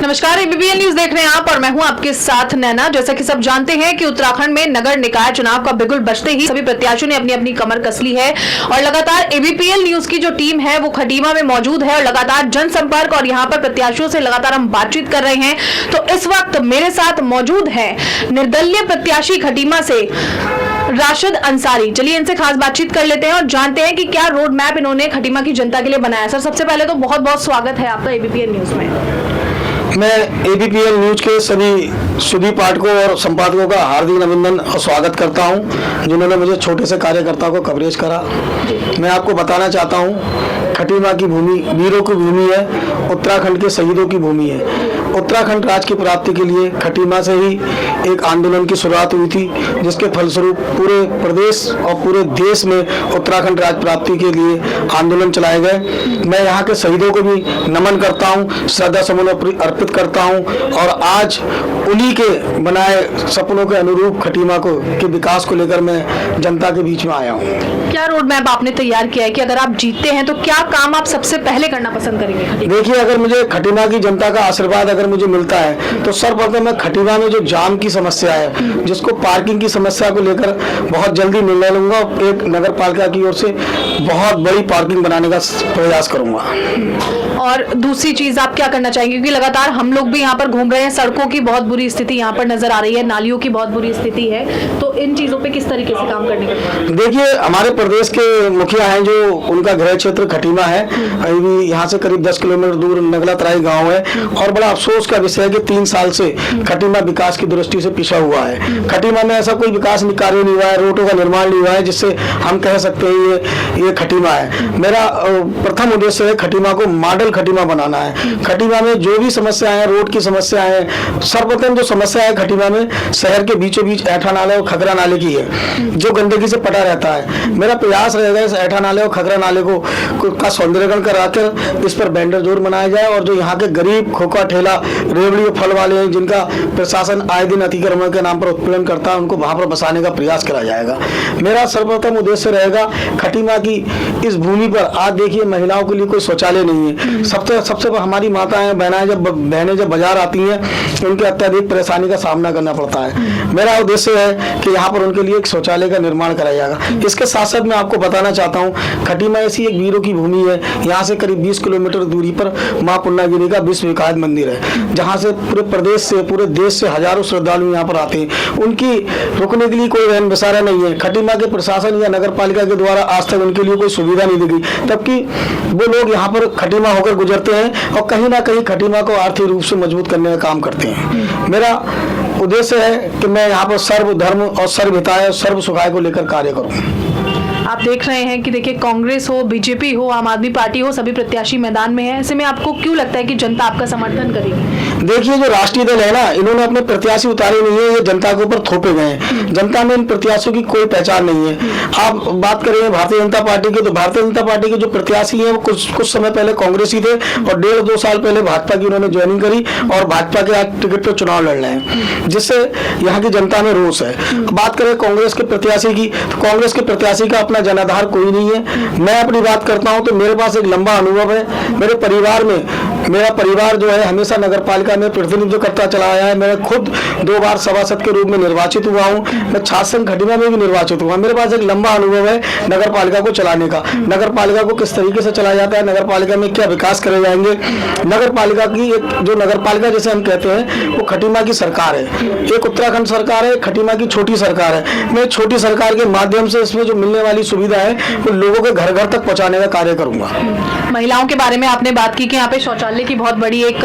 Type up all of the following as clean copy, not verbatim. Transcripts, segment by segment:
नमस्कार, एबीपीएल न्यूज देख रहे हैं आप और मैं हूं आपके साथ नैना। जैसा कि सब जानते हैं कि उत्तराखंड में नगर निकाय चुनाव का बिगुल बजते ही सभी प्रत्याशियों ने अपनी अपनी कमर कस ली है और लगातार एबीपीएल न्यूज की जो टीम है वो खटीमा में मौजूद है और लगातार जनसंपर्क और यहाँ पर प्रत्याशियों से लगातार हम बातचीत कर रहे हैं। तो इस वक्त मेरे साथ मौजूद है निर्दलीय प्रत्याशी खटीमा से राशिद अंसारी। चलिए इनसे खास बातचीत कर लेते हैं और जानते हैं कि क्या रोड मैप इन्होंने खटीमा की जनता के लिए बनाया। सर, सबसे पहले तो बहुत बहुत स्वागत है आपका एबीपीएल न्यूज में। मैं एबीपीएल न्यूज के सभी सुधी पाठकों और संपादकों का हार्दिक अभिनंदन और स्वागत करता हूं, जिन्होंने मुझे छोटे से कार्यकर्ता को कवरेज करा। मैं आपको बताना चाहता हूं, खटीमा की भूमि वीरों की भूमि है, उत्तराखंड के शहीदों की भूमि है। उत्तराखंड राज्य की प्राप्ति के लिए खटीमा से ही एक आंदोलन की शुरुआत हुई थी, जिसके फलस्वरूप पूरे प्रदेश और पूरे देश में उत्तराखंड राज्य प्राप्ति के लिए आंदोलन चलाए गए। मैं यहाँ के शहीदों को भी नमन करता हूँ, श्रद्धा सुमन अर्पित करता हूँ और आज उन्हीं के बनाए सपनों के अनुरूप खटीमा के विकास को लेकर मैं जनता के बीच में आया हूँ। क्या रोड मैप आपने तैयार किया है कि अगर आप जीतते हैं तो क्या काम आप सबसे पहले करना पसंद करेंगे? देखिए, अगर मुझे खटीमा की जनता का आशीर्वाद अगर मुझे मिलता है तो सर्वप्रथम मैं खटीमा में जो जाम की समस्या है, जिसको पार्किंग की समस्या को लेकर बहुत जल्दी निर्णय लूंगा। एक नगर पालिका की ओर से बहुत बड़ी पार्किंग बनाने का प्रयास करूंगा। और दूसरी चीज आप क्या करना चाहेंगे, क्योंकि लगातार हम लोग भी यहाँ पर घूम रहे हैं, सड़कों की बहुत बुरी स्थिति यहाँ पर नजर आ रही है, नालियों की बहुत बुरी स्थिति है, तो इन चीजों पे किस तरीके से काम करने का? देखिए, हमारे प्रदेश के मुखिया हैं जो उनका गृह क्षेत्र खटीमा है, अभी यहाँ से करीब 10 किलोमीटर दूर नगला तराई गाँव है और बड़ा अफसोस का विषय है कि 3 साल से खटीमा विकास की दृष्टि से पिछड़ा हुआ है। खटीमा में ऐसा कोई विकास कार्य नहीं हुआ है, रोडों का निर्माण नहीं हुआ है जिससे हम कह सकते हैं ये खटीमा है। मेरा प्रथम उद्देश्य है खटीमा को मॉडल खटीमा बनाना है। खटीमा में जो भी समस्याएं हैं, रोड की समस्या है, सर्वप्रथम जो समस्या है खटीमा में शहर के बीचों बीच ऐठा नाले और खगरा नाले की है, जो गंदगी से पटा रहता है। मेरा प्रयास रहेगा इस ऐठा नाले और खगरा नाले का सौंदर्यीकरण कराकर इस पर बैंडर जोर बनाया जाए और जो यहाँ के गरीब खोखा ठेला रेवड़ी और फल वाले हैं, जिनका प्रशासन आए दिन अतिक्रमण के नाम पर उत्पीड़न करता है, उनको वहां पर बसाने का प्रयास करा जाएगा। मेरा सर्वप्रथम उद्देश्य रहेगा खटीमा की इस भूमि पर आज देखिए महिलाओं के लिए कोई शौचालय नहीं है। सबसे हमारी माताएं बहनें जब बाजार आती हैं उनके अत्यधिक परेशानी का सामना करना पड़ता है। मेरा उद्देश्य है कि यहाँ पर उनके लिए एक शौचालय का निर्माण कराया जाएगा। इसके साथ साथ मैं आपको बताना चाहता हूँ, खटीमा ऐसी एक वीरों की भूमि है। यहाँ से करीब 20 किलोमीटर दूरी पर माँ पूर्णागिरी का विश्व विख्यात मंदिर है, जहाँ से पूरे प्रदेश से पूरे देश से हजारों श्रद्धालु यहाँ पर आते हैं। उनकी रुकने के लिए कोई रहन बसारा नहीं है। खटीमा के प्रशासन या नगर पालिका के द्वारा आज तक उनके लिए कोई सुविधा नहीं दी गई, जबकि वो लोग यहाँ पर खटीमा होकर गुजरते हैं और कहीं ना कहीं खटीमा को आर्थिक रूप से मजबूत करने का काम करते हैं। मेरा उद्देश्य है कि मैं यहाँ पर सर्व धर्म और सर्व हिताय और सर्व सुखाय को लेकर कार्य करूँ। आप देख रहे हैं कि देखिए, कांग्रेस हो, बीजेपी हो, आम आदमी पार्टी हो, सभी प्रत्याशी मैदान में है। ऐसे में आपको क्यों लगता है कि जनता आपका समर्थन करेगी? देखिए, जो राष्ट्रीय दल है ना, इन्होंने अपने प्रत्याशी उतारे नहीं है, ये जनता के ऊपर थोपे गए हैं। जनता में इन प्रत्याशियों की कोई पहचान नहीं है। आप बात करें भारतीय जनता पार्टी की, तो भारतीय जनता पार्टी के जो प्रत्याशी है वो कुछ समय पहले कांग्रेसी थे और 1.5-2 साल पहले भाजपा की उन्होंने ज्वाइनिंग करी और भाजपा के आज टिकट पर चुनाव लड़ रहे हैं, जिससे यहाँ की जनता में रोष है। बात करें कांग्रेस के प्रत्याशी की, तो कांग्रेस के प्रत्याशी का अपना जनाधार कोई नहीं है। मैं अपनी बात करता हूं तो मेरे पास एक लंबा अनुभव है। मेरे परिवार में मेरा परिवार जो है हमेशा नगर पालिका में प्रतिनिधित्व करता चला आया है। मैं खुद 2 बार सभासद के रूप में निर्वाचित हुआ हूं। मैं छात्र संघ खटीमा में भी निर्वाचित हुआ। मेरे पास एक लंबा अनुभव है नगर पालिका को चलाने का। नगर पालिका को किस तरीके से चलाया जाता है, नगर पालिका में क्या विकास करे जाएंगे। नगर पालिका की एक जो नगर पालिका जैसे हम कहते हैं वो खटीमा की सरकार है, एक उत्तराखंड सरकार है, खटीमा की छोटी सरकार है। मैं छोटी सरकार के माध्यम से इसमें जो मिलने वाली सुविधा है वो लोगों के घर घर तक पहुंचाने का कार्य करूंगा। महिलाओं के बारे में आपने बात की कि यहाँ पे शौचालय की बहुत बड़ी एक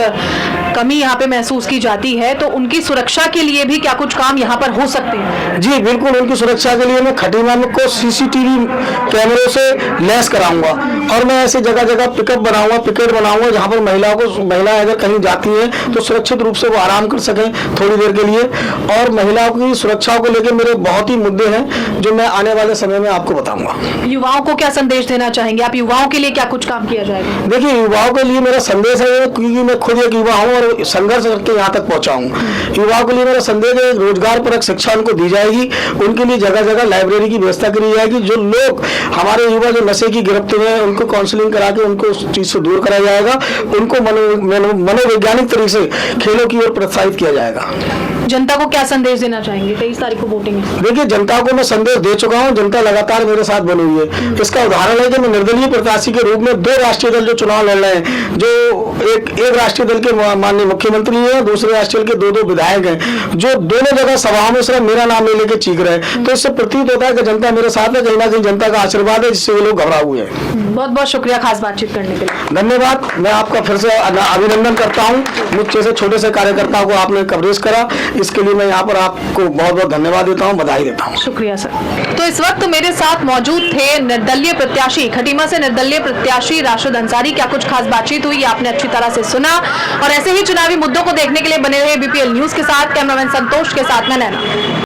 कमी यहाँ पे महसूस की जाती है, तो उनकी सुरक्षा के लिए भी क्या कुछ काम यहाँ पर हो सकते हैं? जी बिल्कुल, उनकी सुरक्षा के लिए मैं खटीमा में को सीसीटीवी कैमरों से लैस कराऊंगा और मैं ऐसे जगह जगह पिकेट बनाऊंगा जहाँ पर महिलाएं अगर कहीं जाती हैं तो सुरक्षित रूप से वो आराम कर सकें थोड़ी देर के लिए। और महिलाओं की सुरक्षा को लेकर मेरे बहुत ही मुद्दे हैं जो मैं आने वाले समय में आपको बताऊंगा। युवाओं को क्या संदेश देना चाहेंगे आप? युवाओं के लिए क्या कुछ काम किया जाएगा? देखिए, युवाओं के लिए मेरा संदेश है, क्योंकि मैं खुद एक युवा हूँ और और संघर्ष करके यहाँ तक पहुंचा हूँ। युवाओं के लिए मेरा संदेश है, रोजगार परक शिक्षा उनको दी जाएगी, उनके लिए जगह जगह लाइब्रेरी की व्यवस्था करी जाएगी। जो लोग हमारे युवा जो नशे की गिरफ्त में है उनको काउंसलिंग करा के उनको उस चीज से दूर कराया जाएगा, उनको मनोवैज्ञानिक तरीके से खेलों की ओर प्रोत्साहित किया जाएगा। जनता को क्या संदेश देना चाहेंगे? 23 तारीख को वोटिंग है। देखिए, जनता को मैं संदेश दे चुका हूं, जनता लगातार मेरे साथ बनी हुई है। इसका उदाहरण है कि मैं निर्दलीय प्रत्याशी के रूप में 2 राष्ट्रीय दल जो चुनाव लड़ रहे हैं, जो एक राष्ट्रीय दल के माननीय मुख्यमंत्री हैं, दूसरे राष्ट्रीय दल के 2 विधायक हैं, जो दोनों जगह सभाओं में सिर्फ मेरा नाम ले लेके चीख रहे हैं। तो इससे प्रतीत होता है कि जनता मेरे साथ है, कहीं ना कहीं जनता का आशीर्वाद है, जिससे वो लोग घबरा हुए हैं। बहुत बहुत शुक्रिया खास बातचीत करने के लिए। धन्यवाद। मैं आपका फिर से अभिनंदन करता हूं, मुझ जैसे छोटे से कार्यकर्ताओं को आपने कवरेज करा, इसके लिए मैं यहाँ पर आपको बहुत बहुत धन्यवाद देता हूँ, बधाई देता हूँ। शुक्रिया सर। तो इस वक्त मेरे साथ मौजूद थे निर्दलीय प्रत्याशी, खटीमा से निर्दलीय प्रत्याशी राशिद अंसारी। क्या कुछ खास बातचीत हुई आपने अच्छी तरह से सुना, और ऐसे ही चुनावी मुद्दों को देखने के लिए बने रहे ABPL न्यूज के साथ। कैमरामैन संतोष के साथ मैं नैना।